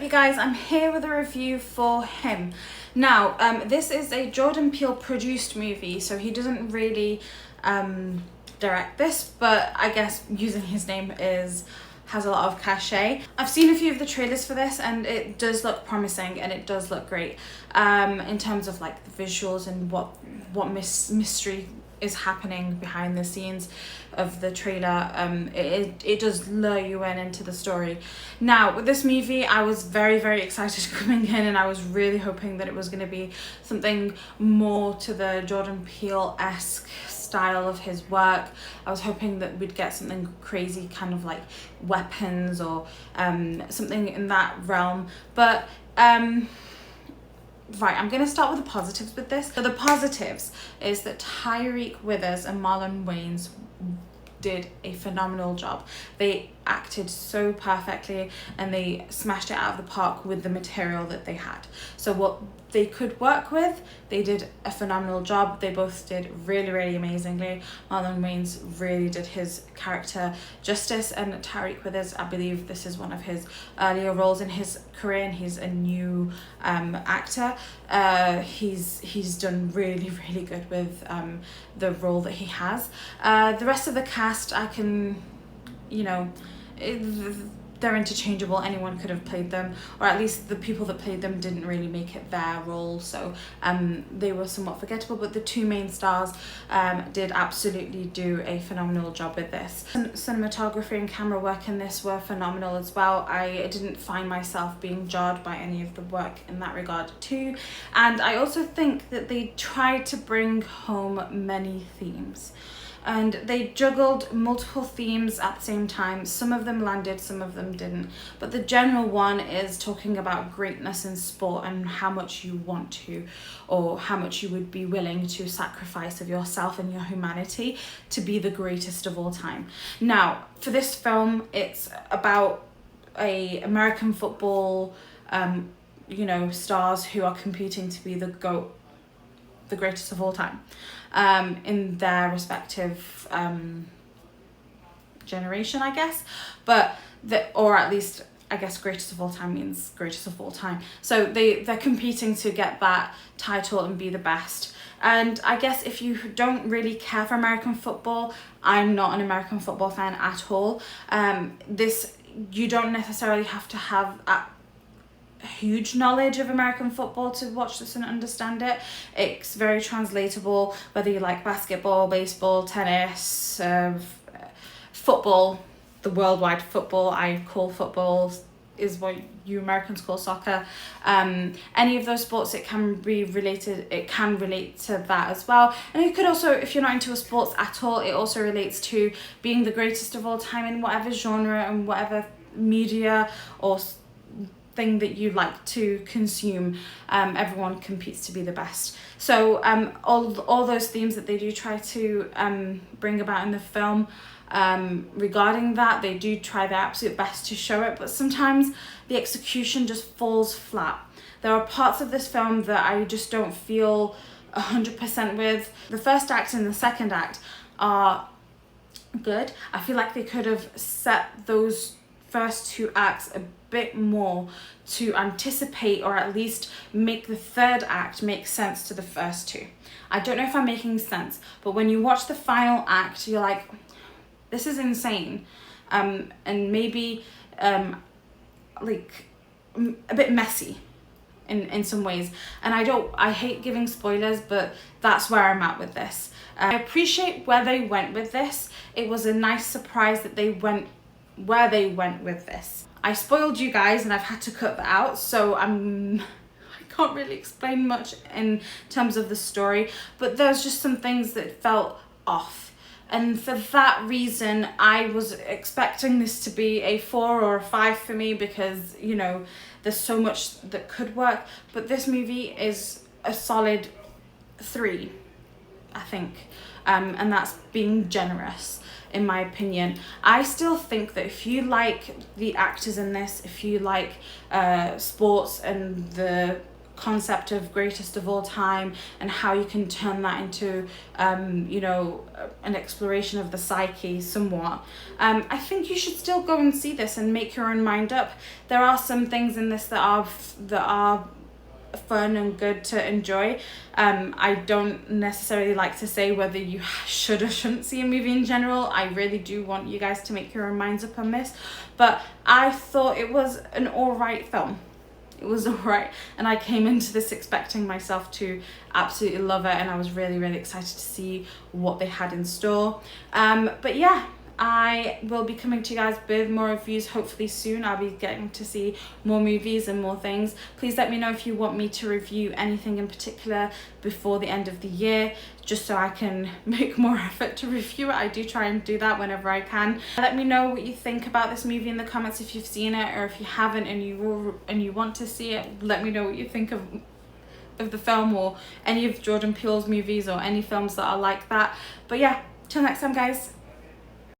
you guys? I'm here with a review for him. Now, this is a Jordan Peele produced movie, so he doesn't really direct this, but I guess using his name has a lot of cachet. I've seen a few of the trailers for this and it does look promising and it does look great in terms of like the visuals and what mystery is happening behind the scenes of the trailer. It does lure you into the story. Now with this movie, I was very excited coming in, and I was really hoping that it was going to be something more to the Jordan Peele-esque style of his work. I was hoping that we'd get something crazy, kind of like weapons or something in that realm, but right, I'm going to start with the positives with this. So the positives is that Tyreek Withers and Marlon Wayans did a phenomenal job. They acted so perfectly and they smashed it out of the park with the material that they had. So what they could work with, they did a phenomenal job. They both did really amazingly. Marlon Wayans really did his character justice, and Tyreek Withers, I believe this is one of his earlier roles in his career and he's a new actor. He's done really good with the role that he has. The rest of the cast, I can, they're interchangeable. Anyone could have played them, or at least the people that played them didn't really make it their role, so they were somewhat forgettable, but the two main stars did absolutely do a phenomenal job with this. Cinematography and camera work in this were phenomenal as well. I didn't find myself being jarred by any of the work in that regard too, and I also think that they tried to bring home many themes. And they juggled multiple themes at the same time. Some of them landed, some of them didn't. But the general one is talking about greatness in sport and how much you want to, or how much you would be willing to sacrifice of yourself and your humanity to be the greatest of all time. Now, for this film, it's about American football, stars who are competing to be the GOAT, the greatest of all time, in their respective generation, I guess, or at least I guess greatest of all time means greatest of all time. So they're competing to get that title and be the best. And I guess if you don't really care for American football, I'm not an American football fan at all. You don't necessarily have to have huge knowledge of American football to watch this and understand it. It's very translatable, whether you like basketball, baseball, tennis, football, the worldwide football. I call football is what you Americans call soccer. Any of those sports, it can relate to that as well. And it could also, if you're not into sports at all, it also relates to being the greatest of all time in whatever genre and whatever media or thing that you like to consume. Everyone competes to be the best. So all those themes that they do try to bring about in the film, regarding that, they do try their absolute best to show it, but sometimes the execution just falls flat. There are parts of this film that I just don't feel 100% with. The first act and the second act are good. I feel like they could have set those first two acts a bit more to anticipate, or at least make the third act make sense to the first two. I don't know if I'm making sense, but when you watch the final act, you're like, this is insane, and maybe like a bit messy in some ways. And I hate giving spoilers, but that's where I'm at with this. I appreciate where they went with this. It was a nice surprise that they went where they went with this. I spoiled you guys and I've had to cut that out, so I can't really explain much in terms of the story, but there's just some things that felt off. And for that reason, I was expecting this to be a 4 or a 5 for me, because, there's so much that could work. But this movie is a solid 3, I think. And that's being generous, in my opinion. I still think that if you like the actors in this, if you like sports and the concept of greatest of all time and how you can turn that into you know, an exploration of the psyche somewhat, I think you should still go and see this and make your own mind up. There are some things in this that are fun and good to enjoy. I don't necessarily like to say whether you should or shouldn't see a movie in general. I really do want you guys to make your own minds up on this, but I thought it was an alright film. It was alright, and I came into this expecting myself to absolutely love it, and I was really, really excited to see what they had in store. But yeah, I will be coming to you guys with more reviews hopefully soon. I'll be getting to see more movies and more things. Please let me know if you want me to review anything in particular before the end of the year, just so I can make more effort to review it. I do try and do that whenever I can. Let me know what you think about this movie in the comments if you've seen it, or if you haven't and you want to see it. Let me know what you think of the film, or any of Jordan Peele's movies, or any films that are like that. But yeah, till next time guys.